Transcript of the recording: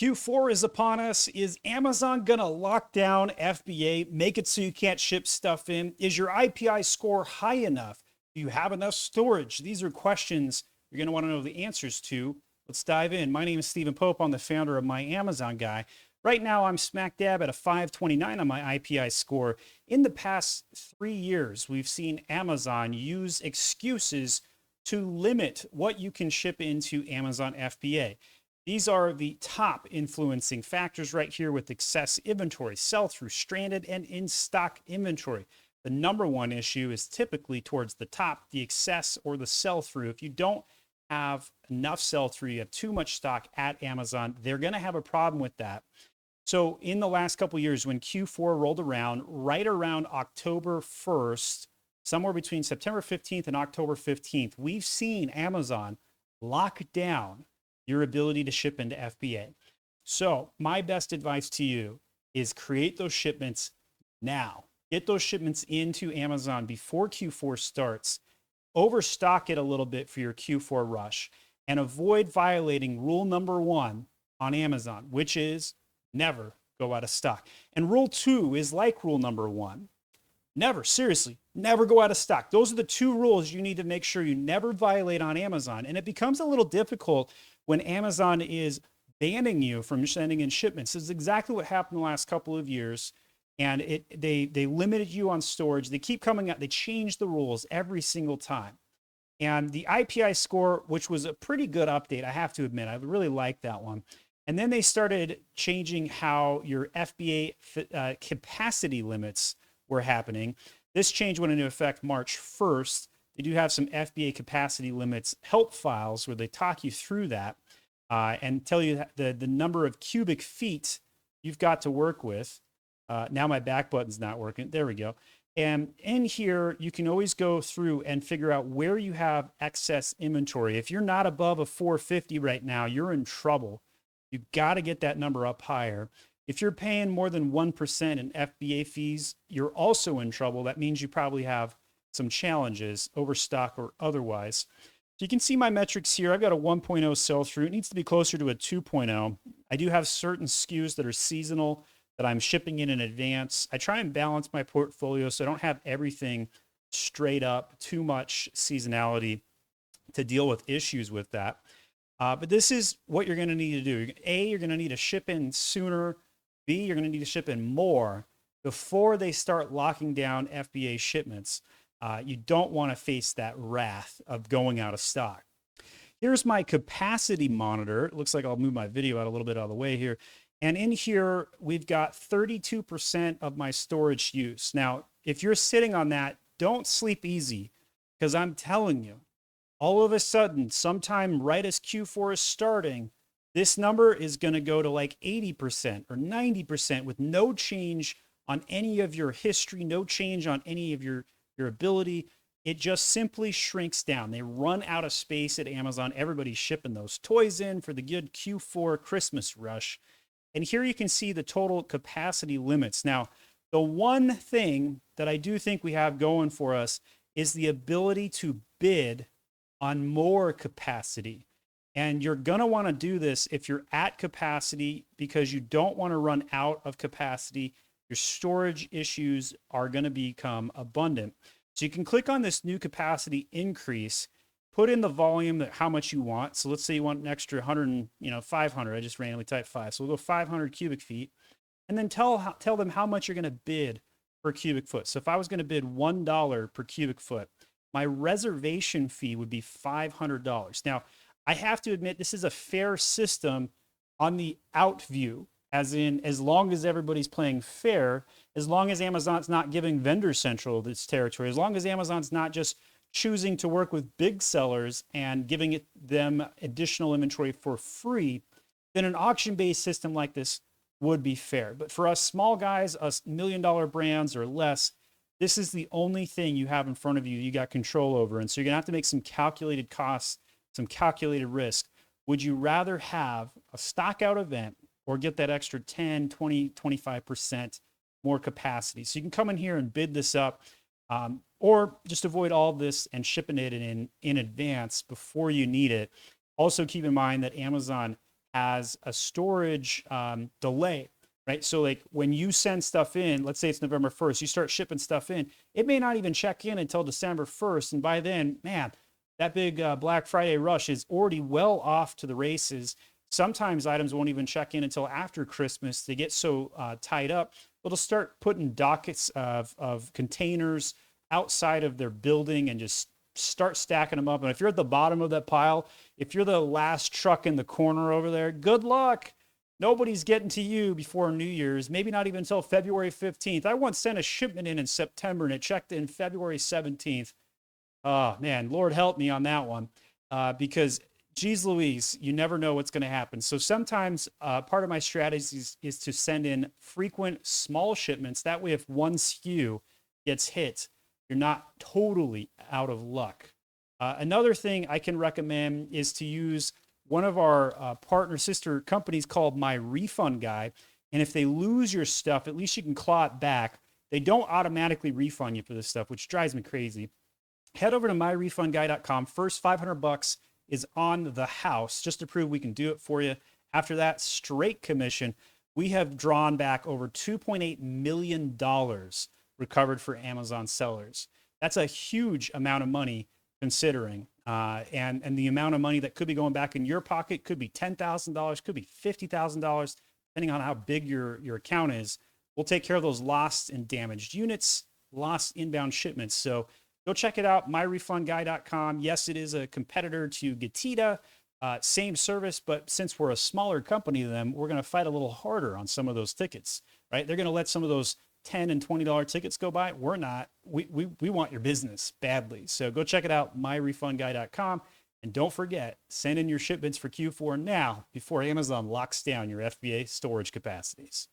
Q4 is upon us. Is Amazon going to lock down FBA, make it so you can't ship stuff in? Is your IPI score high enough? Do you have enough storage? These are questions you're going to want to know the answers to. Let's dive in. My name is Stephen Pope. I'm the founder of My Amazon Guy. Right now, I'm smack dab at a 529 on my IPI score. In the past 3 years, we've seen Amazon use excuses to limit what you can ship into Amazon FBA. These are the top influencing factors right here with excess inventory, sell-through, stranded, and in-stock inventory. The number one issue is typically towards the top, the excess or the sell-through. If you don't have enough sell-through, you have too much stock at Amazon, they're going to have a problem with that. So in the last couple of years, when Q4 rolled around, right around October 1st, somewhere between September 15th and October 15th, we've seen Amazon lock down your ability to ship into FBA. So my best advice to you is create those shipments now. Get those shipments into Amazon before Q4 starts. Overstock it a little bit for your Q4 rush and avoid violating rule number 1 on Amazon, which is never go out of stock. And rule 2 is like rule number 1. Never, seriously, never go out of stock. Those are the 2 rules you need to make sure you never violate on Amazon. And it becomes a little difficult when Amazon is banning you from sending in shipments. This is exactly what happened the last couple of years. And they limited you on storage. They keep coming out. They change the rules every single time. And the IPI score, which was a pretty good update, I have to admit, I really liked that one. And then they started changing how your FBA capacity limits were happening. This change went into effect March 1st. They do have some FBA capacity limits help files where they talk you through that and tell you the number of cubic feet you've got to work with. Now my back button's not working. There we go. And in here, you can always go through and figure out where you have excess inventory. If you're not above a 450 right now, you're in trouble. You've got to get that number up higher. If you're paying more than 1% in FBA fees, you're also in trouble. That means you probably have some challenges, overstock or otherwise. So you can see my metrics here. I've got a 1.0 sell-through. It needs to be closer to a 2.0. I do have certain SKUs that are seasonal that I'm shipping in advance. I try and balance my portfolio so I don't have everything straight up, too much seasonality to deal with issues with that. But this is what you're going to need to do. A, you're going to need to ship in sooner. B, you're going to need to ship in more before they start locking down FBA shipments. You don't want to face that wrath of going out of stock. Here's my capacity monitor. It looks like I'll move my video out a little bit out of the way here. And in here, we've got 32% of my storage use. Now, if you're sitting on that, don't sleep easy, because I'm telling you, all of a sudden, sometime right as Q4 is starting, this number is going to go to like 80% or 90% with no change on any of your history, no change on any of your ability. It just simply shrinks down. They run out of space at Amazon. Everybody's shipping those toys in for the good Q4 Christmas rush. And here you can see the total capacity limits. Now, the one thing that I do think we have going for us is the ability to bid on more capacity. And you're going to want to do this if you're at capacity because you don't want to run out of capacity. Your storage issues are going to become abundant. So you can click on this new capacity increase, put in the volume that how much you want. So let's say you want an extra 100, 500. I just randomly typed 5. So we'll go 500 cubic feet and then tell them how much you're going to bid per cubic foot. So if I was going to bid $1 per cubic foot, my reservation fee would be $500. Now, I have to admit, this is a fair system on the out view, as in, as long as everybody's playing fair, as long as Amazon's not giving Vendor Central this territory, as long as Amazon's not just choosing to work with big sellers and giving them additional inventory for free, then an auction-based system like this would be fair. But for us small guys, us $1 million brands or less, this is the only thing you have in front of you you got control over. And so you're going to have to make some calculated costs, some calculated risk. Would you rather have a stock out event or get that extra 10, 20, 25% more capacity? So you can come in here and bid this up, or just avoid all this and shipping it in advance before you need it. Also keep in mind that Amazon has a storage delay, right? So like when you send stuff in, let's say it's November 1st, you start shipping stuff in, it may not even check in until December 1st. And by then, man, that big Black Friday rush is already well off to the races. Sometimes items won't even check in until after Christmas. They get so tied up, they'll start putting dockets of containers outside of their building and just start stacking them up. And if you're at the bottom of that pile, if you're the last truck in the corner over there, good luck. Nobody's getting to you before New Year's, maybe not even until February 15th. I once sent a shipment in September and it checked in February 17th. Oh, man, Lord help me on that one. Because, geez Louise, you never know what's going to happen. So sometimes part of my strategy is to send in frequent small shipments. That way, if one SKU gets hit, you're not totally out of luck. Another thing I can recommend is to use one of our partner sister companies called My Refund Guy. And if they lose your stuff, at least you can claw it back. They don't automatically refund you for this stuff, which drives me crazy. Head over to myrefundguy.com. First $500 is on the house just to prove we can do it for you. After that, straight commission. We have drawn back over $2.8 million recovered for Amazon sellers. That's a huge amount of money considering. And the amount of money that could be going back in your pocket could be $10,000, could be $50,000, depending on how big your account is. We'll take care of those lost and damaged units, lost inbound shipments. So go check it out, myrefundguy.com. Yes, it is a competitor to Getita, same service, but since we're a smaller company than them, we're going to fight a little harder on some of those tickets, right? They're going to let some of those $10 and $20 tickets go by. We're not. We want your business badly. So go check it out, myrefundguy.com. And don't forget, send in your shipments for Q4 now before Amazon locks down your FBA storage capacities.